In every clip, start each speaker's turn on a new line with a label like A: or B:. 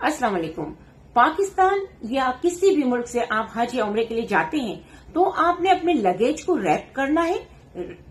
A: अस्सलाम वालेकुम। पाकिस्तान या किसी भी मुल्क से आप हज या उम्रे के लिए जाते हैं तो आपने अपने लगेज को रैप करना है,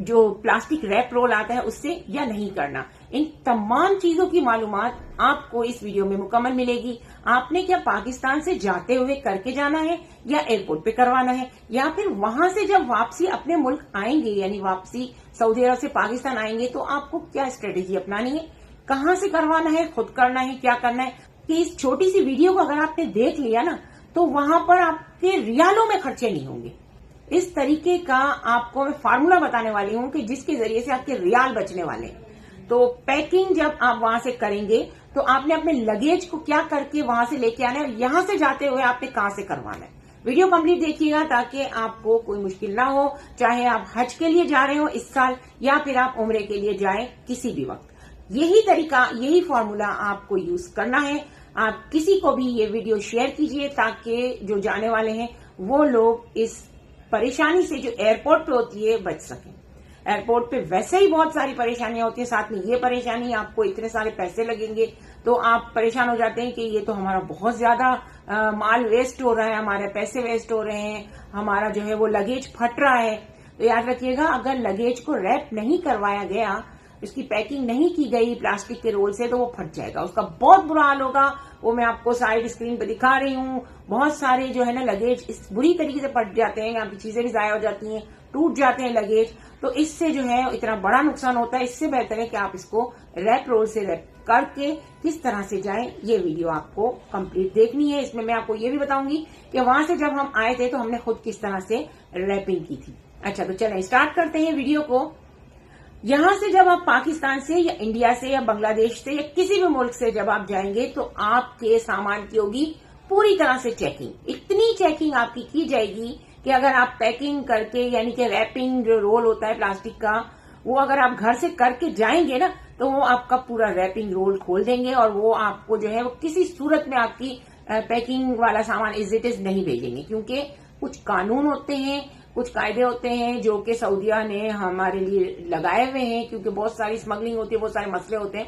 A: जो प्लास्टिक रैप रोल आता है उससे, या नहीं करना। इन तमाम चीजों की मालूमात आपको इस वीडियो में मुकम्मल मिलेगी। आपने क्या पाकिस्तान से जाते हुए करके जाना है या एयरपोर्ट पे करवाना है, या फिर वहां से जब वापसी अपने मुल्क आएंगे यानी वापसी सऊदी अरब से पाकिस्तान आएंगे तो आपको क्या स्ट्रेटेजी अपनानी है, कहां से करवाना है, खुद करना है, क्या करना है। कि इस छोटी सी वीडियो को अगर आपने देख लिया ना तो वहां पर आपके रियालों में खर्चे नहीं होंगे। इस तरीके का आपको मैं फार्मूला बताने वाली हूं कि जिसके जरिए से आपके रियाल बचने वाले हैं। तो पैकिंग जब आप वहां से करेंगे तो आपने अपने लगेज को क्या करके वहां से लेके आना है और यहां से जाते हुए आपने कहां से करवाना है। वीडियो कंप्लीट देखिएगा ताकि आपको कोई मुश्किल ना हो, चाहे आप हज के लिए जा रहे हो इस साल या फिर आप उम्रे के लिए जाएं किसी भी वक्त। यही तरीका, यही फॉर्मूला आपको यूज करना है। आप किसी को भी ये वीडियो शेयर कीजिए ताकि जो जाने वाले हैं वो लोग इस परेशानी से जो एयरपोर्ट पे होती है बच सकें। एयरपोर्ट पे वैसे ही बहुत सारी परेशानियां होती है, साथ में ये परेशानी, आपको इतने सारे पैसे लगेंगे तो आप परेशान हो जाते हैं कि ये तो हमारा बहुत ज्यादा माल वेस्ट हो रहा है, हमारे पैसे वेस्ट हो रहे हैं, हमारा जो है वो लगेज फट रहा है। तो याद रखिएगा, अगर लगेज को रैप नहीं करवाया गया, इसकी पैकिंग नहीं की गई प्लास्टिक के रोल से, तो वो फट जाएगा, उसका बहुत बुरा हाल होगा। वो मैं आपको साइड स्क्रीन पर दिखा रही हूँ। बहुत सारे जो है ना लगेज इस बुरी तरीके से फट जाते हैं, यहाँ की चीजें भी जाया हो जाती हैं, टूट जाते हैं लगेज। तो इससे जो है इतना बड़ा नुकसान होता है। इससे बेहतर है कि आप इसको रैप रोल से रैप करके किस तरह से जाएं, ये वीडियो आपको कंप्लीट देखनी है। इसमें मैं आपको ये भी बताऊंगी कि वहां से जब हम आए थे तो हमने खुद किस तरह से रैपिंग की थी। अच्छा, तो चलें स्टार्ट करते हैं वीडियो को। यहां से जब आप पाकिस्तान से या इंडिया से या बांग्लादेश से या किसी भी मुल्क से जब आप जाएंगे तो आपके सामान की होगी पूरी तरह से चेकिंग। इतनी चेकिंग आपकी की जाएगी कि अगर आप पैकिंग करके यानी कि रैपिंग जो रोल होता है प्लास्टिक का, वो अगर आप घर से करके जाएंगे ना तो वो आपका पूरा रैपिंग रोल खोल देंगे और वो आपको जो है वो किसी सूरत में आपकी पैकिंग वाला सामान इज इट इज नहीं भेजेंगे। क्योंकि कुछ कानून होते हैं, कुछ कायदे होते हैं जो कि सऊदिया ने हमारे लिए लगाए हुए हैं, क्योंकि बहुत सारी स्मगलिंग होती है, बहुत सारे मसले होते हैं।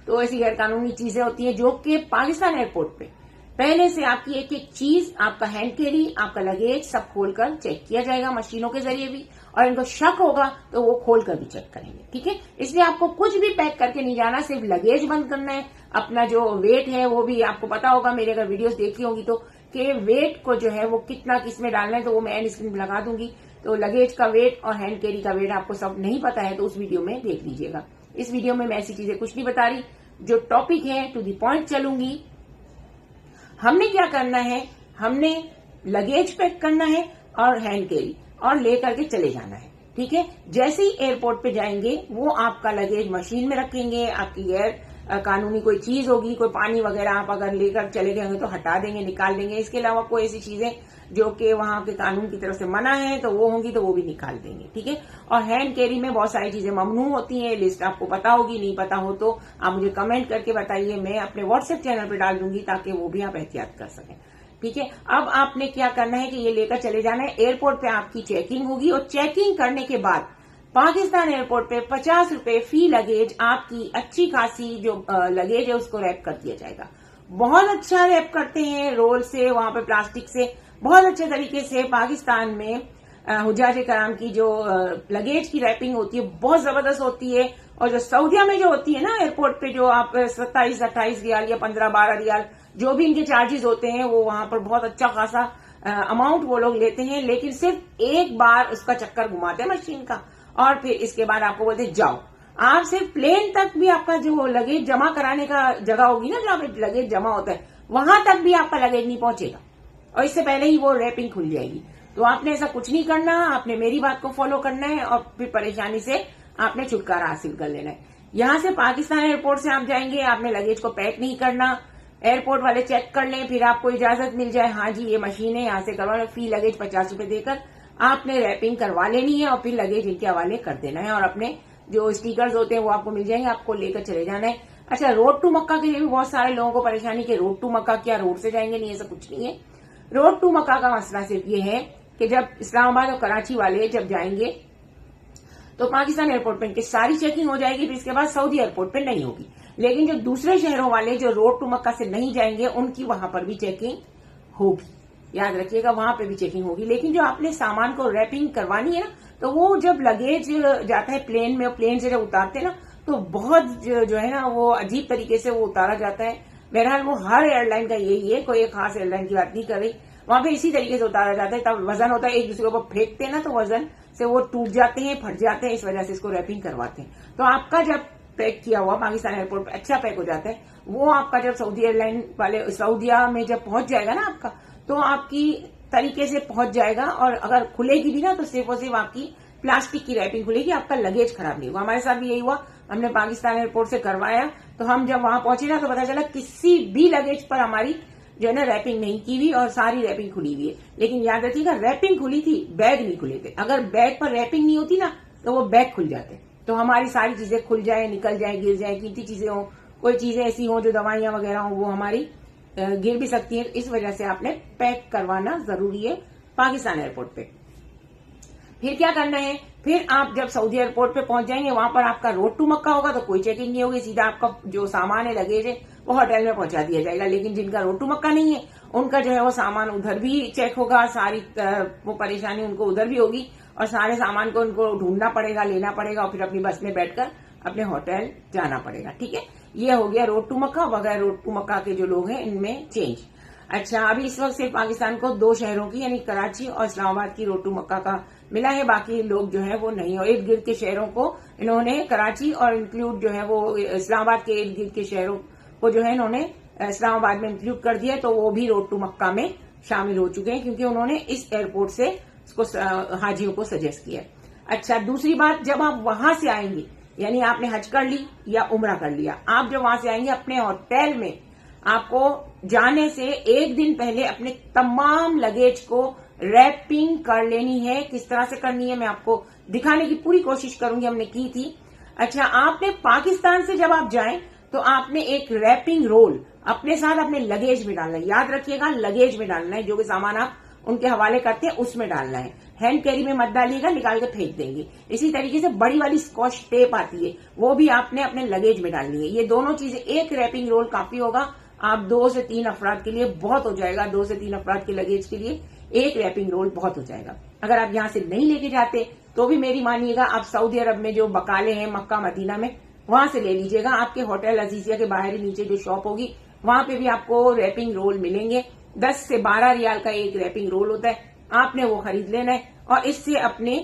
A: तो ऐसी गैर कानूनी चीजें होती हैं जो कि पाकिस्तान एयरपोर्ट पे पहले से आपकी एक एक चीज, आपका हैंड कैरी, आपका लगेज सब खोलकर चेक किया जाएगा मशीनों के जरिए भी, और इनको शक होगा तो वो खोलकर भी चेक करेंगे। ठीक है, इसलिए आपको कुछ भी पैक करके नहीं जाना, सिर्फ लगेज बंद करना है। अपना जो वेट है वो भी आपको पता होगा, मेरे अगर वीडियोस देखी होगी तो, कि वेट को जो है वो कितना किस में डालना है, तो वो मैं एंड स्क्रीन लगा दूंगी। तो लगेज का वेट और हैंड कैरी का वेट आपको सब नहीं पता है तो उस वीडियो में देख लीजिएगा। इस वीडियो में मैं ऐसी चीजें कुछ नहीं बता रही, जो टॉपिक है टू दी पॉइंट चलूंगी। हमने क्या करना है, हमने लगेज पैक करना है और हैंड कैरी और लेकर के चले जाना है। ठीक है, जैसे ही एयरपोर्ट पे जाएंगे वो आपका लगेज मशीन में रखेंगे। आपकी गैर कानूनी कोई चीज होगी, कोई पानी वगैरह आप अगर लेकर चले गए होंगे तो हटा देंगे, निकाल देंगे। इसके अलावा कोई ऐसी चीजें जो कि वहां के कानून की तरफ से मना है तो वो होंगी तो वो भी निकाल देंगे। ठीक है, और हैंड कैरी में बहुत सारी चीजें ममनू होती हैं, लिस्ट आपको पता होगी, नहीं पता हो तो आप मुझे कमेंट करके बताइए, मैं अपने व्हाट्सएप चैनल पर डाल दूंगी ताकि वो भी आप एहतियात कर सकें। ठीक है, अब आपने क्या करना है कि ये लेकर चले जाना है। एयरपोर्ट पे आपकी चेकिंग होगी और चेकिंग करने के बाद पाकिस्तान एयरपोर्ट पे 50 रुपए फी लगेज आपकी अच्छी खासी जो लगेज है उसको रैप कर दिया जाएगा। बहुत अच्छा रैप करते हैं रोल से, वहां पे प्लास्टिक से बहुत अच्छे तरीके से। पाकिस्तान में हुज्जाज कराम की जो लगेज की रैपिंग होती है बहुत जबरदस्त होती है। और जो सऊदिया में जो होती है ना एयरपोर्ट पे, जो आप 27-28 रियाल या 15-12 रियाल जो भी इनके चार्जेस होते हैं, वो वहां पर बहुत अच्छा खासा अमाउंट वो लोग लेते हैं। लेकिन सिर्फ एक बार उसका चक्कर घुमाते हैं मशीन का और फिर इसके बाद आपको बोलते जाओ। आप सिर्फ प्लेन तक भी आपका जो लगेज जमा कराने का जगह होगी ना, जहां पे लगेज जमा होता है, वहां तक भी आपका लगेज नहीं पहुंचेगा और इससे पहले ही वो रैपिंग खुल जाएगी। तो आपने ऐसा कुछ नहीं करना, आपने मेरी बात को फॉलो करना है और फिर परेशानी से आपने छुटकारा हासिल कर लेना है। यहां से पाकिस्तान एयरपोर्ट से आप जाएंगे, आपने लगेज को पैक नहीं करना, एयरपोर्ट वाले चेक कर लें, फिर आपको इजाजत मिल जाए, हाँ जी ये मशीन है यहाँ से करवा, फी लगेज 50 रुपए देकर आपने रैपिंग करवा लेनी है और फिर लगेज इनके हवाले कर देना है और अपने जो स्टिकर्स होते हैं वो आपको मिल जाएंगे, आपको लेकर चले जाना है। अच्छा, रोड टू मक्का के लिए भी बहुत सारे लोगों को परेशानी कि रोड टू मक्का क्या रोड से जाएंगे, नहीं ऐसा कुछ नहीं है। रोड टू मक्का का मसला सिर्फ ये है कि जब इस्लामाबाद और कराची वाले जब जाएंगे तो पाकिस्तान एयरपोर्ट पे इनकी सारी चेकिंग हो जाएगी, फिर इसके बाद सऊदी एयरपोर्ट पे नहीं होगी। लेकिन जो दूसरे शहरों वाले जो रोड टू मक्का से नहीं जाएंगे उनकी वहां पर भी चेकिंग होगी, याद रखिएगा, वहां पे भी चेकिंग होगी। लेकिन जो आपने सामान को रैपिंग करवानी है ना, तो वो जब लगेज जाता है प्लेन में, प्लेन से जब उतारते हैं ना, तो बहुत जो है ना वो अजीब तरीके से वो उतारा जाता है। बहरहाल वो हर एयरलाइन का यही है, कोई एक खास एयरलाइन की बात नहीं कर रही, वहां पे इसी तरीके से उतारा जाता है। तब वजन होता है, एक दूसरे को फेंकते हैं ना, तो वजन से वो टूट जाते हैं, फट जाते हैं, इस वजह से इसको रैपिंग करवाते हैं। तो आपका जब पैक किया हुआ पाकिस्तान एयरपोर्ट पे अच्छा पैक हो जाता है, वो आपका जब सऊदी एयरलाइन वाले सऊदिया में जब पहुंच जाएगा ना आपका, तो आपकी तरीके से पहुंच जाएगा। और अगर खुलेगी भी ना, तो सिर्फ और सिर्फ आपकी प्लास्टिक की रैपिंग खुलेगी, आपका लगेज खराब नहीं होगा। हमारे साथ भी यही हुआ, हमने पाकिस्तान एयरपोर्ट से करवाया, तो हम जब वहां पहुंचे ना, तो पता चला किसी भी लगेज पर हमारी जो है ना रैपिंग नहीं की हुई और सारी रैपिंग खुली हुई है। लेकिन याद रखिएगा, रैपिंग खुली थी, बैग नहीं खुले थे। अगर बैग पर रैपिंग नहीं होती ना, तो वो बैग खुल जाते, तो हमारी सारी चीजें खुल जाए, निकल जाए, गिर जाए, कीमती चीजें हो, कोई चीजें ऐसी हो जो दवाइयां वगैरह हो, वो हमारी गिर भी सकती है। इस वजह से आपने पैक करवाना जरूरी है पाकिस्तान एयरपोर्ट पे। फिर क्या करना है, फिर आप जब सऊदी एयरपोर्ट पे पहुंच जाएंगे, वहां पर आपका रोड टू मक्का होगा, तो कोई चेकिंग नहीं होगी, सीधा आपका जो सामान है, लगेज है, वो होटल में पहुंचा दिया जाएगा। लेकिन जिनका रोड टू मक्का नहीं है, उनका जो है वो सामान उधर भी चेक होगा, सारी वो परेशानी उनको उधर भी होगी, और सारे सामान को उनको ढूंढना पड़ेगा, लेना पड़ेगा, और फिर अपनी बस में बैठकर अपने होटल जाना पड़ेगा। ठीक है, ये हो गया रोड टू मक्का। बगैर रोड टू मक्का के जो लोग हैं, इनमें चेंज। अच्छा, अभी इस वक्त सिर्फ पाकिस्तान को 2 शहरों की, यानी कराची और इस्लामाबाद की रोड टू मक्का का मिला है, बाकी लोग जो है वो नहीं। और इर्द गिर्द के शहरों को इन्होंने कराची और इंक्लूड जो है वो इस्लामाबाद के इर्द गिर्द के शहरों को जो है इन्होंने इस्लामाबाद में इंक्लूड कर दिया, तो वो भी रोड टू मक्का में शामिल हो चुके हैं, क्योंकि उन्होंने इस एयरपोर्ट से उसको हाजियों को सजेस्ट किया। अच्छा, दूसरी बात, जब आप वहां से आएंगे, यानी आपने हज कर ली या उम्रा कर लिया, आप जब वहां से आएंगे, अपने होटल में आपको जाने से एक दिन पहले अपने तमाम लगेज को रैपिंग कर लेनी है। किस तरह से करनी है मैं आपको दिखाने की पूरी कोशिश करूंगी, हमने की थी। अच्छा, आपने पाकिस्तान से जब आप जाएं, तो आपने एक रैपिंग रोल अपने साथ अपने लगेज में डालना है। याद रखिएगा, लगेज में डालना है, जो भी सामान आप उनके हवाले करते हैं उसमें डालना है। हैंड कैरी में मत डालिएगा, निकाल के फेंक देंगे। इसी तरीके से बड़ी वाली स्कॉच टेप आती है, वो भी आपने अपने लगेज में डालनी है। ये दोनों चीजें, एक रैपिंग रोल काफी होगा, आप 2 से 3 अफराद के लिए बहुत हो जाएगा। 2 से 3 अफराद के लगेज के लिए एक रैपिंग रोल बहुत हो जाएगा। अगर आप यहां से नहीं लेके जाते, तो भी मेरी मानिएगा, आप सऊदी अरब में जो बकाले हैं मक्का मदीना में, वहां से ले लीजिएगा। आपके होटल अजीजिया के बाहर ही नीचे जो शॉप होगी, वहां पे भी आपको रैपिंग रोल मिलेंगे। 10 से 12 रियाल का एक रैपिंग रोल होता है, आपने वो खरीद लेना है और इससे अपने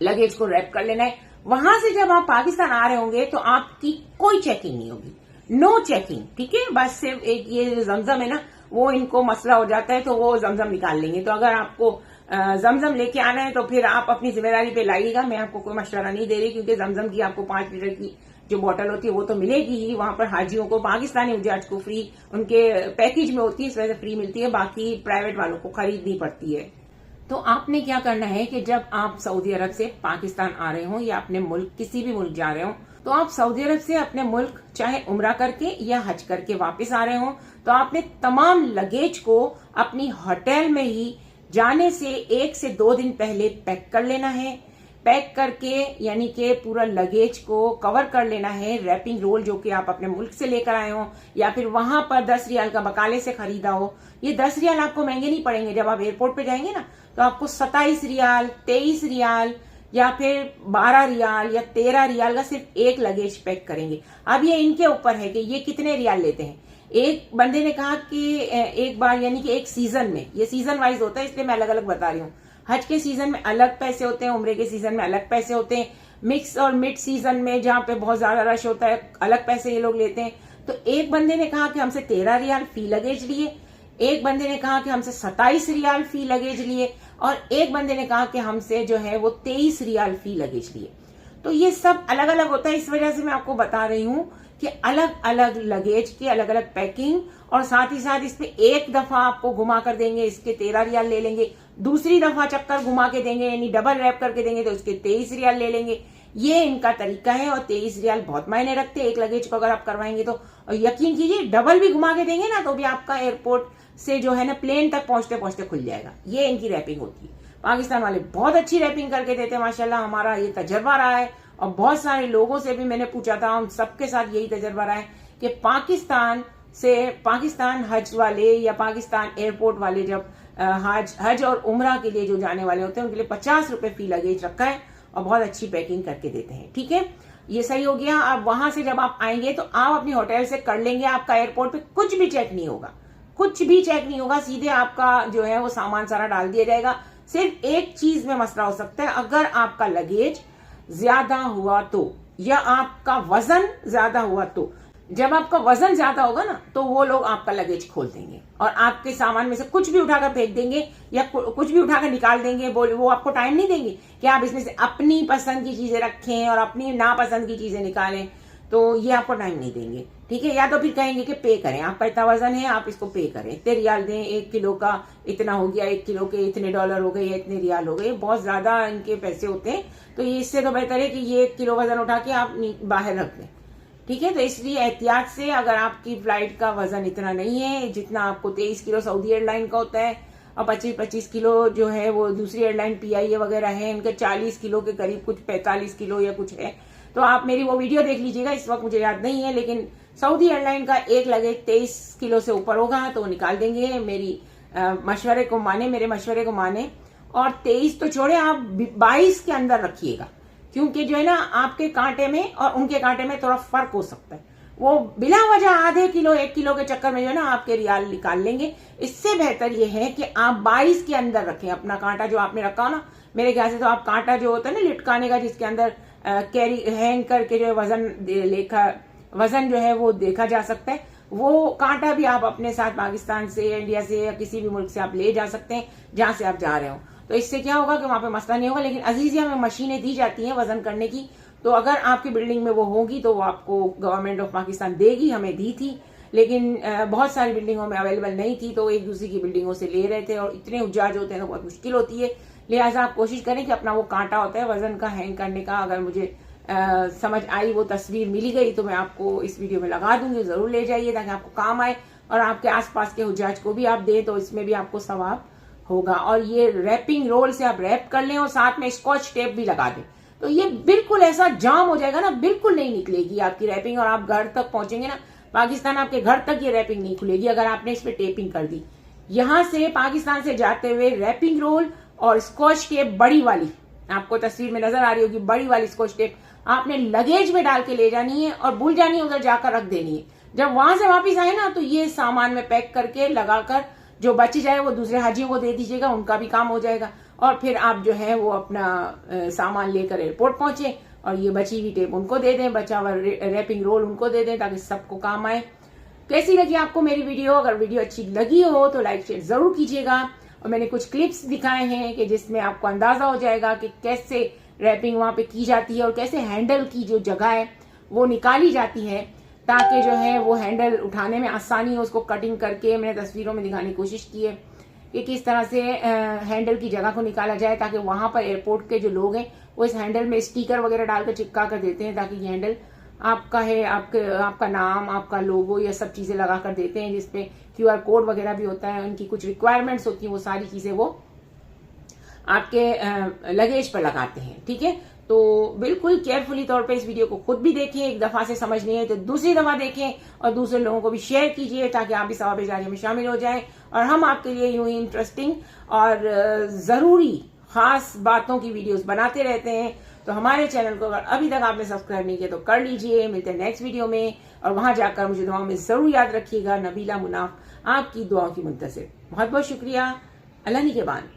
A: लगेज को रैप कर लेना है। वहां से जब आप पाकिस्तान आ रहे होंगे, तो आपकी कोई चेकिंग नहीं होगी, नो चेकिंग। ठीक है, बस सिर्फ एक ये जमजम है ना, वो इनको मसला हो जाता है, तो वो जमजम निकाल लेंगे। तो अगर आपको जमजम लेके आना है, तो फिर आप अपनी जिम्मेदारी पे लाइएगा, मैं आपको कोई मशवरा नहीं दे रही, क्योंकि जमजम की आपको 5 लीटर की जो बोतल होती है वो तो मिलेगी ही। वहां पर हाजियों को, पाकिस्तानी उजाज को फ्री उनके पैकेज में होती है, इस वजह से फ्री मिलती है, बाकी प्राइवेट वालों को खरीदनी पड़ती है। तो आपने क्या करना है कि जब आप सऊदी अरब से पाकिस्तान आ रहे हो या अपने मुल्क किसी भी मुल्क जा रहे हो, तो आप सऊदी अरब से अपने मुल्क चाहे उम्रा करके या हज करके वापस आ रहे हो, तो आपने तमाम लगेज को अपनी होटल में ही जाने से 1 से 2 दिन पहले पैक कर लेना है। पैक करके, यानी कि पूरा लगेज को कवर कर लेना है। रैपिंग रोल जो कि आप अपने मुल्क से लेकर आए हो या फिर वहां पर 10 रियाल का बकाले से खरीदा हो, ये 10 रियाल आपको महंगे नहीं पड़ेंगे। जब आप एयरपोर्ट पे जाएंगे ना, तो आपको 27 रियाल, 23 रियाल या फिर 12 रियाल या 13 रियाल का सिर्फ एक लगेज पैक करेंगे। अब ये इनके ऊपर है कि ये कितने रियाल लेते हैं। एक बंदे ने कहा कि एक बार, यानी कि एक सीजन में, ये सीजन वाइज होता है, इसलिए मैं अलग अलग बता रही हूँ। हज के सीजन में अलग पैसे होते हैं, उम्रे के सीजन में अलग पैसे होते हैं, मिक्स और मिड सीजन में जहां पे बहुत ज्यादा रश होता है अलग पैसे ये लोग लेते हैं। तो एक बंदे ने कहा कि हमसे 13 रियाल फी लगेज लिए, एक बंदे ने कहा कि हमसे 27 रियाल फी लगेज लिए, और एक बंदे ने कहा कि हमसे जो है वो 23 रियाल फी लगेज लिए। तो ये सब अलग अलग होता है, इस वजह से मैं आपको बता रही हूँ कि अलग अलग लगेज की अलग अलग पैकिंग, और साथ ही साथ इस पे एक दफा आपको घुमा कर देंगे, इसके 13 रियाल ले लेंगे, दूसरी दफा चक्कर घुमा के देंगे, यानी डबल रैप करके देंगे, तो उसके 23 रियाल ले लेंगे। ये इनका तरीका है, और 23 रियाल बहुत मायने रखते हैं एक लगेज को अगर आप करवाएंगे तो। और यकीन कीजिए, डबल भी घुमा के देंगे ना, तो भी आपका एयरपोर्ट से जो है ना प्लेन तक पहुंचते पहुंचते खुल जाएगा। ये इनकी रैपिंग होती है। पाकिस्तान वाले बहुत अच्छी रैपिंग करके देते हैं माशाल्लाह, हमारा ये तजर्बा रहा है, और बहुत सारे लोगों से भी मैंने पूछा था, उन सबके साथ यही तजर्बा रहा है कि पाकिस्तान हज वाले या पाकिस्तान एयरपोर्ट वाले जब हज और उम्रा के लिए जो जाने वाले होते हैं उनके लिए 50 रुपए फी लगेज रखा है और बहुत अच्छी पैकिंग करके देते हैं। ठीक है, ये सही हो गया। अब वहां से जब आप आएंगे तो आप अपनी होटल से कर लेंगे, आपका एयरपोर्ट पे कुछ भी चेक नहीं होगा, कुछ भी चेक नहीं होगा, सीधे आपका जो है वो सामान सारा डाल दिया जाएगा। सिर्फ एक चीज में मसला हो सकता है, अगर आपका लगेज ज्यादा हुआ तो, या आपका वजन ज्यादा हुआ तो। जब आपका वजन ज्यादा होगा ना तो वो लोग आपका लगेज खोल देंगे और आपके सामान में से कुछ भी उठाकर फेंक देंगे या कुछ भी उठाकर निकाल देंगे। वो आपको टाइम नहीं देंगे कि आप इसमें से अपनी पसंद की चीजें रखें और अपनी नापसंद की चीजें निकालें, तो ये आपको टाइम नहीं देंगे। ठीक है, या तो फिर कहेंगे कि पे करें, आपका इतना वजन है आप इसको पे करें, इतने रियाल दें, 1 किलो का इतना हो गया, 1 किलो के इतने डॉलर हो गए या इतने रियाल हो गए। बहुत ज्यादा इनके पैसे होते हैं, तो ये इससे तो बेहतर है कि ये 1 किलो वजन उठा के आप बाहर रख दें। ठीक है, तो इसलिए एहतियात से, अगर आपकी फ्लाइट का वजन इतना नहीं है जितना आपको 23 किलो सऊदी एयरलाइन का होता है और 25 किलो जो है वो दूसरी एयरलाइन PIA वगैरह है, इनके 40 किलो के करीब, कुछ 45 किलो या कुछ है, तो आप मेरी वो वीडियो देख लीजिएगा। इस वक्त मुझे याद नहीं है, लेकिन सऊदी एयरलाइन का एक लगेज 23 किलो से ऊपर होगा तो वो निकाल देंगे, मेरे मशवरे को माने। और 23 तो छोड़े, आप 22 के अंदर रखिएगा, क्योंकि जो है ना आपके कांटे में और उनके कांटे में थोड़ा फर्क हो सकता है। वो बिला वजह आधे किलो 1 किलो के चक्कर में जो है ना आपके रियाल निकाल लेंगे। इससे बेहतर ये है कि आप 22 के अंदर रखें अपना कांटा जो आपने रखा हो ना। मेरे ख्याल से तो आप कांटा जो होता है ना लिटकाने का, जिसके अंदर कैरी हैंग करके जो है वजन जो है वो देखा जा सकता है, वो कांटा भी आप अपने साथ पाकिस्तान से, इंडिया से या किसी भी मुल्क से आप ले जा सकते हैं जहां से आप जा रहे हो। तो इससे क्या होगा कि वहां पे मसला नहीं होगा। लेकिन अजीजिया में मशीनें दी जाती हैं वजन करने की, तो अगर आपकी बिल्डिंग में वो होगी तो वो आपको गवर्नमेंट ऑफ पाकिस्तान देगी, हमें दी थी, लेकिन बहुत सारी बिल्डिंगों में अवेलेबल नहीं थी, तो एक दूसरे की बिल्डिंगों से ले रहे थे और इतने उजाज होते हैं तो बहुत मुश्किल होती है। लिहाजा आप कोशिश करें कि अपना वो कांटा होता है वजन का हैंग करने का, अगर मुझे समझ आई, वो तस्वीर मिली गई तो मैं आपको इस वीडियो में लगा दूंगी, जरूर ले जाइए ताकि आपको काम आए और आपके आसपास के हुज्जाज को भी आप दें तो इसमें भी आपको सवाब होगा। और ये रैपिंग रोल से आप रैप कर लें और साथ में स्कॉच टेप भी लगा दें, तो ये बिल्कुल ऐसा जाम हो जाएगा ना, बिल्कुल नहीं निकलेगी आपकी रैपिंग, और आप घर तक पहुंचेंगे ना पाकिस्तान, आपके घर तक ये रैपिंग नहीं खुलेगी अगर आपने इस पे टेपिंग कर दी। यहां से पाकिस्तान से जाते हुए रैपिंग रोल और स्कॉच टेप, बड़ी वाली, आपको तस्वीर में नजर आ रही होगी, बड़ी वाली स्कॉच टेप आपने लगेज में डाल के ले जानी है और भूल जानी है, उधर जाकर रख देनी है। जब वहां से वापिस आए ना तो ये सामान में पैक करके लगाकर जो बच जाए वो दूसरे हाजियों को दे दीजिएगा, उनका भी काम हो जाएगा। और फिर आप जो है वो अपना सामान लेकर एयरपोर्ट पहुंचे और ये बची हुई टेप उनको दे दें, बचा हुआ रैपिंग रोल उनको दे दें, ताकि सबको काम आए। कैसी लगी आपको मेरी वीडियो? अगर वीडियो अच्छी लगी हो तो लाइक शेयर जरूर कीजिएगा। और मैंने कुछ क्लिप्स दिखाए हैं कि जिसमें आपको अंदाजा हो जाएगा कि कैसे रैपिंग वहां पे की जाती है और कैसे हैंडल की जो जगह है वो निकाली जाती है, ताकि जो है वो हैंडल उठाने में आसानी हो। उसको कटिंग करके मैंने तस्वीरों में दिखाने की कोशिश की है कि किस तरह से हैंडल की जगह को निकाला जाए, ताकि वहां पर एयरपोर्ट के जो लोग हैं वो इस हैंडल में स्टिकर वगैरह डालकर चिपका कर देते हैं, ताकि ये हैंडल आपका है, आपका नाम, आपका लोगो, ये सब चीजें लगा कर देते हैं, जिसपे QR कोड वगैरह भी होता है, उनकी कुछ रिक्वायरमेंट्स होती हैं, वो सारी चीजें वो आपके लगेज पर लगाते हैं। ठीक है, तो बिल्कुल केयरफुली तौर पे इस वीडियो को खुद भी देखें, एक दफा से समझ नहीं है तो दूसरी दफा देखें और दूसरे लोगों को भी शेयर कीजिए, ताकि आप भी सवाब जारिया में शामिल हो जाएं। और हम आपके लिए यूं ही इंटरेस्टिंग और जरूरी खास बातों की वीडियोस बनाते रहते हैं। तो हमारे चैनल को अगर अभी तक आपने सब्सक्राइब नहीं किया तो कर लीजिए। मिलते हैं नेक्स्ट वीडियो में, और वहां जाकर मुझे दुआओं में जरूर याद रखिएगा। नबीला मुनाफ, आपकी दुआओं की मुंतज़िर। बहुत बहुत शुक्रिया। अल्लाह निगहबान।